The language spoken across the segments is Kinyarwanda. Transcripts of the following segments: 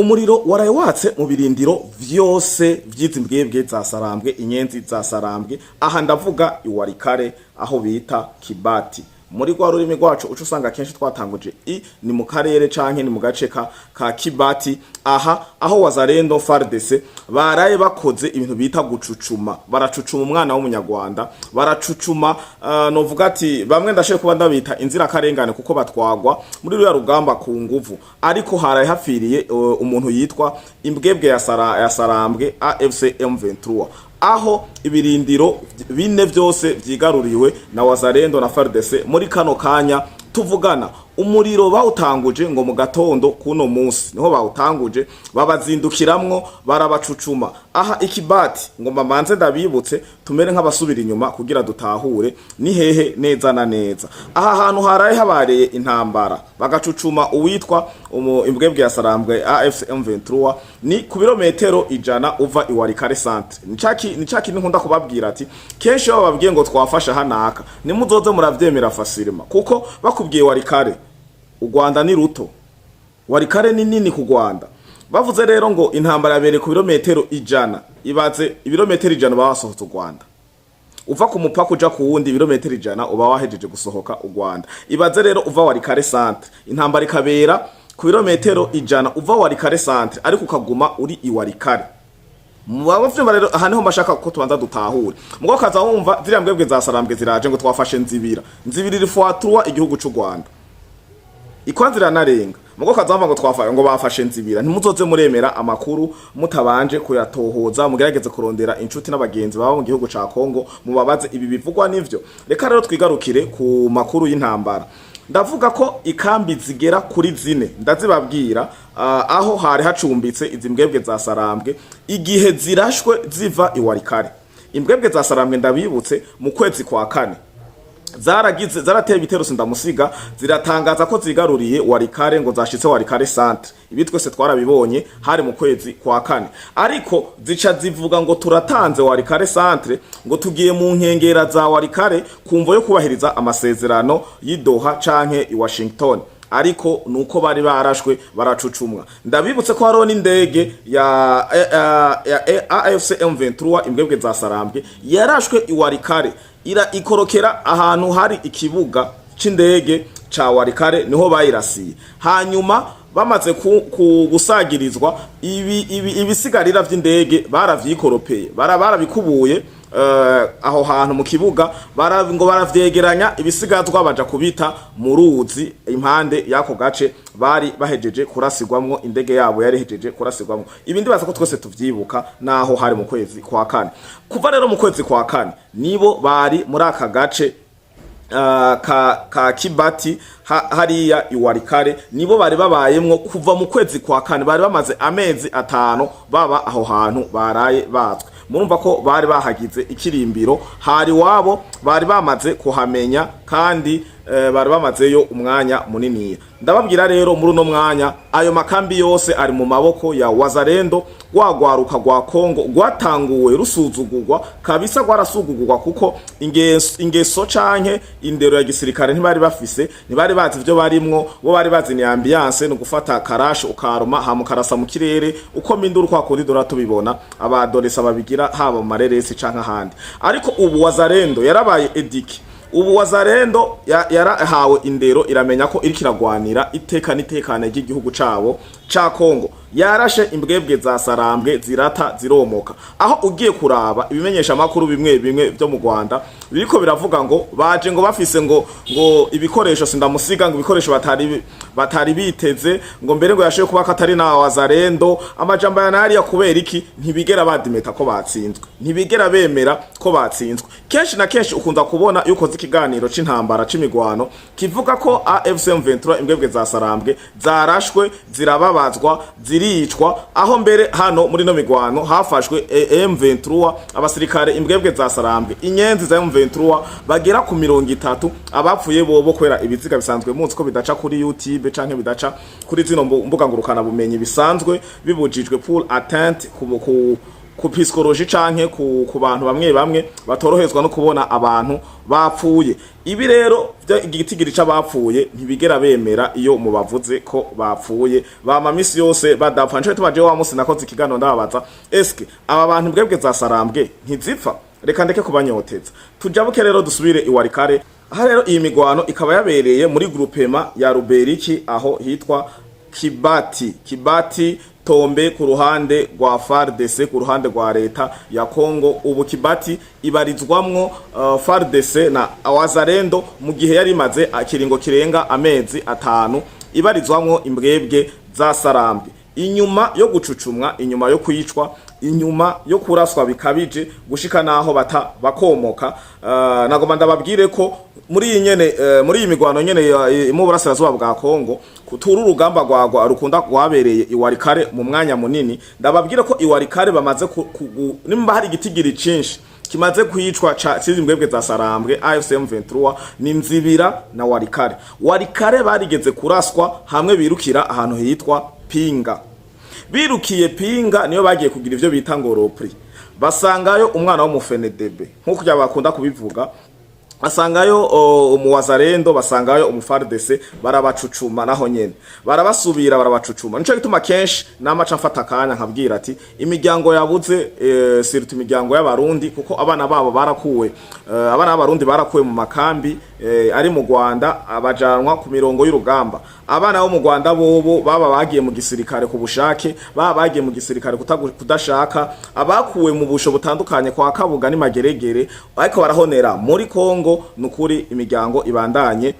Umuriro warayewatse mu birindiro vyose vyizimbwebwe za Sarambwe, inyenzi za Sarambwe, aha ndavuga iwalikale aho bita Kibati. Muri gwa rurimi rwacu uco usanga kenshi twatanguje ni mu karere canke ni mu gace ka Kibati, aha aho Wazalendo FARDC baraye bakoze ibintu bita gucucuma, baracucuma umwana w'umunyarwanda, baracucuma novuga ati bamwe ndashe kuba ndabita inzira karengane kuko batwagwa muri ruya rugamba ku nguvu, ariko haraye hafiriye umuntu yitwa imbwebwe ya Sarambwe RDF-M23, aho ibirindiro bine vyose vyigaruriwe na Wazalendo na FARDC. Muri kano kanya tuvugana umuriro bawutanguje ngo mu gatondo kuno munsi niho bawutanguje, babazindukiramwo barabacucuma aha Ikibati, ngo mamanze ndabibutse tumere nk'abasubira inyuma kugira dutahure ni hehe neza na neza. Aha hantu haraye habareye intambara bagacucuma uwitwa imbwebwe ya Sarambwe RDF-M23 ni ku birometero 100 uva iwalikale centre. Nicaki nkunda kubabwira ati kenshi bababwiye ngo twafasha hanaka nimuzoze muravyemera fasirima, kuko bakubwiye Walikale u Rwanda ni ruto, Walikale ni nini ku Rwanda. Bavuze rero ngo intambara yabere ku birometero 100, ibaze ibirometero 100 basohotse u Rwanda, uva ku mupaka uja ku wundi ibirometero 100 uba wahejeje gusohoka u Rwanda. Ibaze rero uva Walikale centre intambara ikabera ku birometero 100 uva Walikale centre, ariko ukaguma uri iwalikale. Mwabafyumva rero aha niho mbashaka ko tubanza dutahure. Mugo kaza wumva ziriya mbwebwe za Sarambwe ziraje ngo twafashe nzibira rifuaturwa igihugu cy'u Rwanda, ikwanzira narenga. Mugo kaza wumva ngo twafashe ngo bafashe nzibira, ntimuzoze muremera amakuru mutabanje kuyatohoza, mugerageze kurondera inshuti n'abagenzi baba mu gihugu ca Kongo mubabaze ibi bivugwa nivyo. Reka rero twigarukire ku makuru y'intambara. Ndavuga ko ikambi zigera kuri 4 ndazibabwira aho hari hacumbitse izi mbwebwe za Sarambwe igihe zirashwe ziva iwalikale. Imbwebwe za Sarambwe ndabibutse mu kwezi kwa 4 zarateye ibitero sindamusiga, ziratangaza ko zigaruriye Walikale, ngo zashitse Walikale centre. Ibi twese twarabibonye hari mu kwezi kwa 4, ariko zica zivuga ngo turatanze Walikale centre, ngo tugiye mu nkengera za Walikale kumvo yo kubahiriza amasezerano y'Idoha canke i Washington, ariko nuko bari barashwe baracucumwa. Ndabibutse ko haro n'indege ya RDF-M23 imbwebwe za Sarambwe yarashwe iwalikale, ikorokera ahantu hari ikibuga c'indege ca Walikale, niho bayirasiye. Hanyuma bamaze gusagirizwa ibisigarira vy'indege baravyikoropeye, barabikubuye aho hantu mu kibuga, ngo baravyegeranya ibisigazwa baja kubita mu ruzi impande yako gace bari bahejeje kurasigwamwo, indege yabo yari hejeje kurasigwamwo. Ibindi baza ko twese tuvyibuka naho hari mu kwezi kwa 4. Kuva rero mu kwezi kwa 4 nibo bari muri aka gace ka Kibati hariya iwalikale, nibo bari babayemwo kuva mu kwezi kwa 4. Bari bamaze amezi 5 baba aho hantu baraye batswe. Murumva ko bari bahagize ikirimbiro, hari wabo bari bamaze kuhamenya, kandi bari bamazeyo umwanya munini. Ndababwira rero muri uno mwanya ayo makambi yose ari mu maboko ya Wazalendo. Gwagwaruka gwa Kongo gwatanguwe rusuzugurwa kabisa, gwarasugugurwa kuko ingeso canke indero ya gisirikare ntibari bafise, ntibari bazi ivyo barimwo. Bo bari bazi ni ambiance no gufata karashi ukaruma hamukarasa mu kirere uko minduru kwa kundi dora tubibona abadolesa babigira haba mu mareresi canke ahandi. Ariko ubu Wazalendo yarabaye ediki. Ubu Wazalendo yarahawe indero, iramenya ko iri kiragwanira itekane ry'igihugu cabo ca Kongo. Yarashe imbwebwe za Sarambwe zirata ziromoka. Aho ugiye kuraba ibimenyesha makuru bimwe byo mu Rwanda biriko biravuga ngo baje ngo bafise ngo ibikoresho sindamusiga, ngo ibikoresho batari biteze, ngo mbere ngo yashoye kuba katari na Wazalendo. Amajamba yanari ya kubera iki ntibigera badimeta ko batsinzwe, ntibigera bemera ko batsinzwe. Kenshi na kenshi ukunda kubona yuko ikiganiro c'intambara c'imigwano kivuga ko RDF-M23 imbwebwe za Sarambwe zarashwe, zirababazwa, ziricwa. Aho mbere hano muri no migwano hafashwe M23 abasirikare imbwebwe za Sarambwe, inyenzi za M23 bagera ku 30. Abapfuye bobo kwera ibiziga bisanzwe munsi ko bidaca kuri YouTube canke bidaca kuri zino mbuga ngurukana bumenyi bisanzwe bibujijwe pour atteinte ku psychology canke ku bantu bamwe bamwe batorohezwa no kubona abantu bapfuye. Ibi rero igitigiri c'abapfuye ntibigera bemera iyo mubavuze ko bapfuye, bama misi yose badapfa. Nco tubaje wa musi nakoze ikigano ndababaza, eske aba bantu bwebwe zasarambwe ntizipfa? Reka ndeke kubanyoteza, tujabuke rero dusubire i Walikale. Aha rero iyi migwano ikaba yabereye muri groupement ya Ruberiki, aho hitwa Kibati Tombe ku ruhande rwa FARDC, ku ruhande rwa leta ya Kongo. Ubu Kibati ibarizwamwo FARDC na Wazalendo mu gihe yari maze akiringo kirenga amezi 5 ibarizwamwo imbwebwe za sarambwe. Inyuma yo gucucumwa, inyuma yo kwicwa, inyuma yo kuraswa bikabije gushika naho bakomoka. Nagoma ndababwire ko muri iyi migwano nyene mu burasirazuba bwa Kongo kutura urugamba rwagwa rukunda rwabereye i Walikale mu mwanya munini. Ndababwire ko i Walikale bamaze nimba hari igitigiri cinshi kimaze kwicwa cizi mbwebwe za sarambwe RDF-M23 ni Nzibira na Walikale. Walikale barigeze kuraswa hamwe birukira ahantu hitwa Pinga. Birukiye Pinga niyo bagiye kugira ivyo bita ngoropri, basangayo umwana w'umufenedebe nkuko bakunda kubivuga, basangayo umuwazalendo, basangayo umufardese, barabacucuma naho nyene barabasubira barabacucuma. Nico gituma kenshi namaca mfata kanya nkabwira ati imiryango yabuze sirtu imiryango y'abarundi, kuko abana babo barakuwe, abana b'abarundi barakuwe mu makambi ari mu Rwanda abajanwa ku mirongo y'urugamba. Abana bo mu Rwanda bobo baba bagiye mu gisirikare ku bushake, baba bagiye mu gisirikare kudashaka, abakuwe mu busho butandukanye kwa Kabuga ni Mageregere, ariko barahonera muri Kongo. Nukuri imiryango ibandanye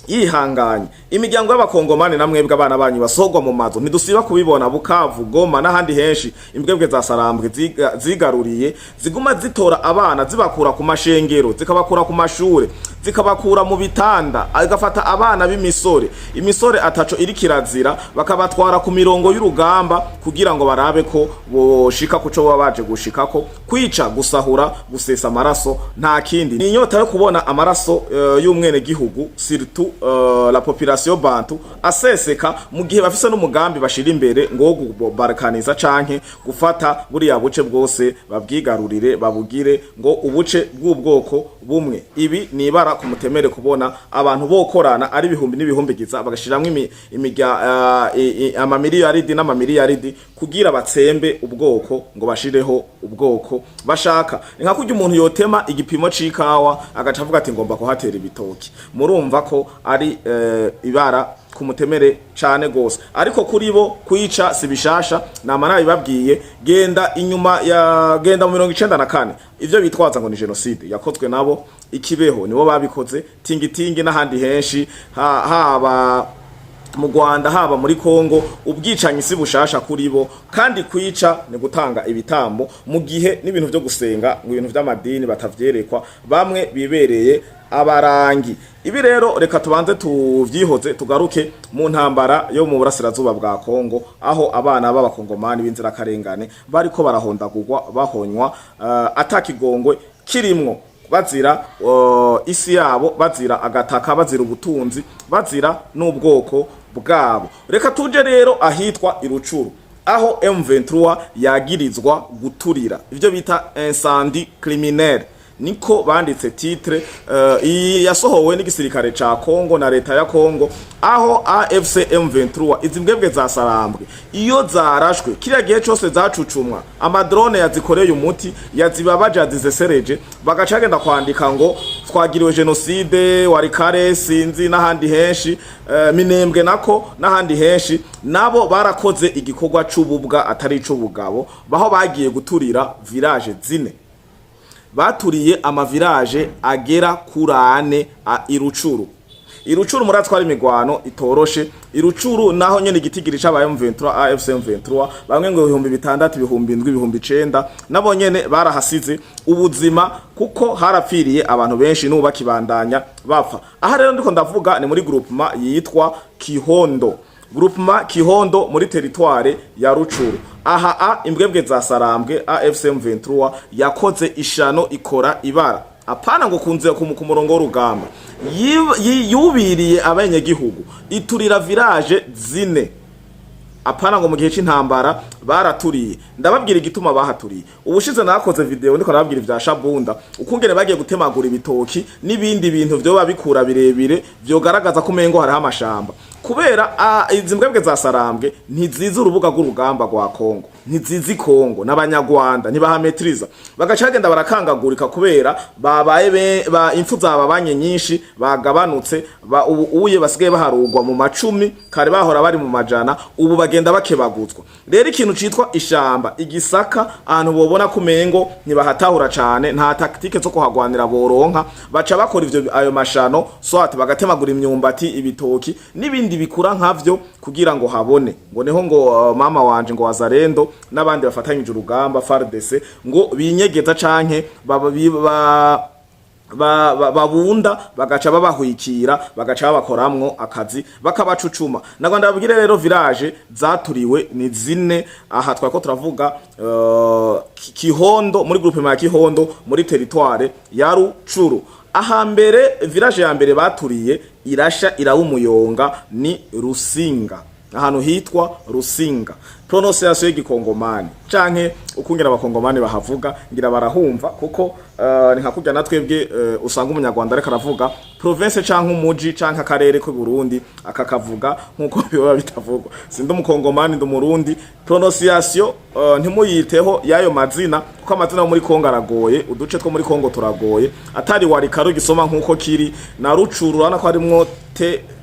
yihanganye. Imiryango y'abakongomani namwebwe abana banyu basogwa mu mazu ntidusiba kubibona Bukavu, Goma n'ahandi henshi. Imbwebwe za sarambwe zigaruriye, ziguma zitora abana zibakura ku mashengero, zikabakura ku mashure, zikabakura mu bitanda, agafata abana b'imisore, imisore ataco iri kirazira, bakabatwara ku mirongo y'urugamba kugira ngo barabe ko boshika kuco baba baje gushikako, kwica, gusahura, gusesa amaraso, nta kindi. Ni inyota yo kubona amaraso y'umwene gihugu surtout la population bantu aseseka mu gihe bafise n'umugambi bashira imbere ngo gubarakaniza canke gufata buriya buce bwose babwigarurire babugire ngo ubuce bw'ubwoko bumwe. Ibi ni ibara ku mutemere kubona abantu bokorana ari ibihumbi n'ibihumbigiza bagashiramwe amamiliyaridi n'amamiliyaridi kugira batsembe ubwoko ngo bashireho ubwoko bashaka. Nka kurya umuntu yotema igipimo c'ikawa agaca avuga ati ngomba kuhatera ibitoki. Murumva ko ari ibara ku mutemere cane gose, ariko kuri bo kwica sibishasha. Namara bibabwiye genda inyuma ya genda mu 1994 ivyo bitwaza ngo ni genocide yakozwe nabo Ikibeho nibo babikoze, Tingitingi n'ahandi henshi, haba mu Rwanda haba muri Kongo. Ubwicanyi si bushasha kuri bo, kandi kwica ni gutanga ibitambo mu gihe n'ibintu byo gusenga ngo ibintu by'amadini batavyerekwa, bamwe bibereye abarangi. Ibi rero reka tubanze tuvyihoze tugaruke mu ntambara yo mu burasirazuba bwa Kongo, aho abana b'abakongomani b'inzira karengane bariko barahondagurwa bahonywa atakigongwe kirimwo, bazira isi yabo, bazira agataka, bazira ubutunzi, bazira n'ubwoko bwabo. Reka tuje rero ahitwa Irucuru, aho M23 yagirizwa guturira, ivyo bita incendie criminel niko banditse titre yasohowe n'igisirikare ca Kongo na leta ya Kongo, aho AFC M23 izimbwebwe za sarambwe iyo zarashwe kiriya gihe cyose zacucumwa, amadrone yazikoreye umuti, yazibabaje zizesereje, bagacagenda kwandika ngo twagiriwe genocide Walikale sinzi n'ahandi henshi, Minembwe nako n'ahandi henshi. Nabo barakoze igikorwa c'ububwa atari c'ubugabo, baho bagiye guturira village zine, baturiye amavirage agera kurane Irucuru. Irucuru muratwara imigwano itoroshe. Irucuru naho nyene igitigiri c'aba M23 AFC-M23 bamwe ngo 6,000 7,900 nabo nyene barahasize ubuzima, kuko harapfiriye abantu benshi n'ubu bakibandanya bapfa. Aha rero ndiko ndavuga ni muri groupement yitwa Kihondo, groupement Kihondo muri territoire ya Rucuru. Aha imbwebwe za sarambwe AFC-M23 yakoze ishano ikora ibara, apana ngo kunze ku murongo w'urugamba, yubiriye abenye gihugu iturira village zine, apana ngo mu gihe c'intambara baraturiye. Ndababwira igituma bahaturiye. Ubushize nakoze video ndiko nababwira ivya Shabunda ukungene bagiye gutemagura ibitoki n'ibindi bintu vyo babikura birebire vyogaragaza ko mengo hari amashamba. Kubera izi mbwebwe za Sarambwe ntizizi urubuga rw'urugamba rwa Kongo, ntizizi Kongo n'abanyarwanda ntibahametriza, bagacagenda barakangagurika kubera babaye impfu zababanye nyinshi bagabanutse, ubuye basigaye baharugwa mu macumi, kare bahora bari mu majana, ubu bagenda bakebaguzwa. Rero ikintu citwa ishamba igisaka ahantu bobona kumengo ntibahatahura cane, nta taktike zo kuhagwanira boronka, baca bakora ivyo ayo mashano swat bagatemagura imyumbati, ibitoki n'ibindi bikura nkavyo kugira ngo habone. Ngo neho ngo mama wanje ngo Wazalendo n'abandi bafatanyije urugamba FARDC ngo binyegeza canke babunda bagaca babahwikira, bagaca babakoramwo akazi bakabacucuma. Nagwa ndababwire rero village zaturiwe ni zine, aha twako turavuga Kihondo, muri groupe ya Kihondo, muri territoire ya Rucuru. Aha mbere village ya mbere baturiye irasha irawumuyonga ni Rusinga, ahantu hitwa Rusinga. Prononciation y'igikongomani canke ukungera abakongomani bahavuga ngira barahumva, kuko ni nkakujya natwebwe usanga umunyarwanda ariko aravuga province canke umuji canke akarere ko Burundi akakavuga nkuko biba bitavugwa. Sindi umukongomani ndi Murundi, prononciation ntimuyiteho yayo mazina, kuko amazina muri Kongo aragoye, uduce two muri Kongo turagoye, atari Walikale gisoma nkuko kiri na Rucuru ana ko harimwo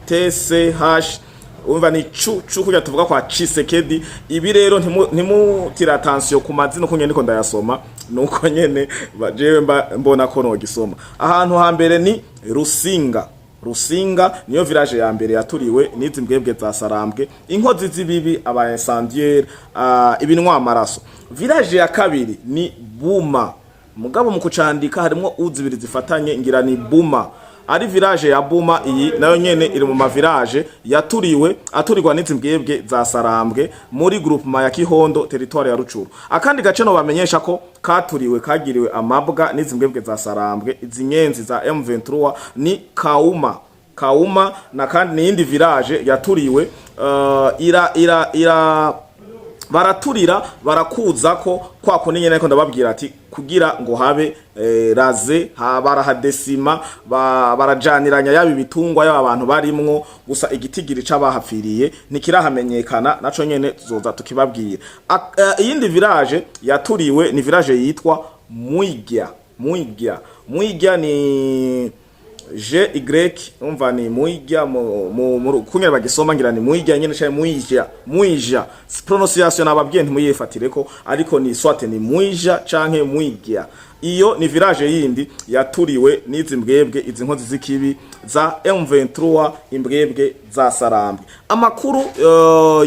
TCH umva ni chu kujya tuvuga kwa Chisekedi. Ibi rero ntimutira attention ku mazina uko nyene ko ndayasoma, nuko nyene bajewe mbona ko no gisoma. Ahantu hambere ni Rusinga. Rusinga niyo village ya mbere yaturiwe n'izi mbwebwe za Sarambwe, inkozi zibibi, aba incendiaire, ibinwa amaraso. Village ya kabiri ni Buma, mugabo mu kucandika harimo uzibiri zifatanye ngira ni Buma. Ari village ya Buma, iyi nayo nyene iri mu ma village aturirwa n'izi mbwebwe za Sarambwe muri groupement ya Kihondo, territoire ya Rucuru. Akandi gace no bamenyesha ko katuriwe kagiriwe amabwa n'izi mbwebwe za Sarambwe, izi nyenzi za M23 ni Kauma na kandi n'indi village yaturiwe baraturira barakuza ko kwa kunenye nako ndababwira ati kugira ngo habe raze barahadesima barajaniranya yabi bitungwa y'abantu barimwo, gusa igitigiri c'abahafiriye ntikirahamenyekana, naco nyene tuzoza tukibabwira. Iyindi village yaturiwe ni village yitwa Muigya ni GY umva ni Muigya mu kunyera bagisoma ngira ni Muigya nyene cyane Muija. Pronunciation nababwiye ntimuyifatire ko, ariko ni swate ni Muija canke Muigya. Iyo ni village yindi yaturiwe n'izi mbwebwe, izi nkozi zikibi za M23, imbwebwe za Sarambwe. Amakuru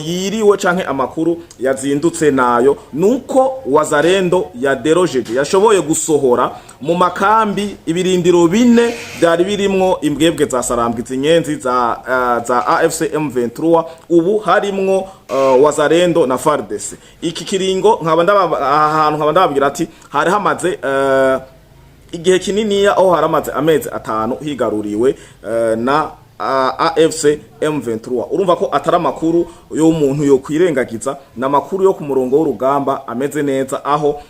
yiriwe canke amakuru yazindutse nayo nuko Wazalendo ya derojeje yashoboye gusohora mu makambi ibirindiro bine byari birimwo imbwebwe za Sarambwe, zinyenzi za AFC M23, ubu harimwo Wazalendo na FARDC. Iki kiringo nkaba ndababwira ati hari hamaze igihe kinini aho haramaze amezi 5 higaruriwe na AFC M23. Urumva ko atari amakuru yo umuntu yo kwirengagiza, na makuru yo ku murongo w'urugamba ameze neza, aho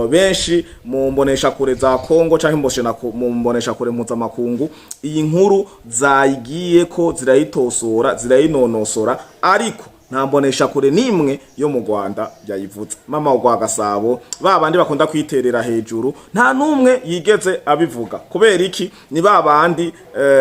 benshi mu mbonesha kure za Kongo canke mu mbonesha kure mpuzamakungu iyi nkuru zayigiye ko zirayitosora zirayinonosora, ariko nta mbonesha kure nimwe yo mu Rwanda yayivuze. Mama wa Gasabo babandi bakunda kwiterera hejuru nta numwe yigeze abivuga. Kubera iki? Ni babandi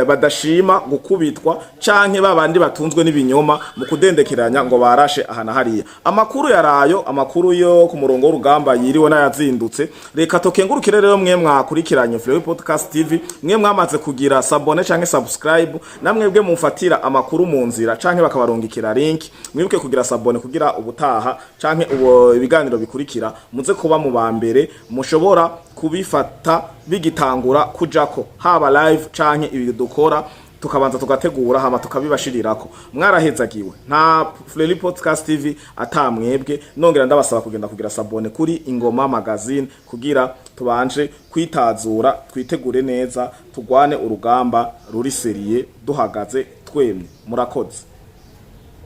badashima gukubitwa canke babandi batunzwe n'ibinyoma mu kudendekeranya ngo barashe ahana hariya. Amakuru yarayo, amakuru yo ku murongo w'urugamba yiriwe n'ayazindutse. Reka tokengurukire rero mwe mwakurikiranye Vyayo Podcast TV, mwe mwamaze kugira sabone canke subscribe, namwe bwe mufatira amakuru mu nzira canke bakabarungikira link. Mwibuke kugira sabone kugira ubutaha canke ibiganiro bikurikira muze kuba mu bambere mushobora kubifata bigitangura kujako, haba live canke ibi dukora tukabanza tugategura hama tukabibashirirako. Mwarahezagiwe nta Vyayo Podcast TV atamwebwe, nongera ndabasaba kugenda kugira sabone kuri Ingoma Magazine kugira tubanje kwitazura, twitegure neza, tugwane urugamba ruri seriye duhagaze twemye. Murakoze.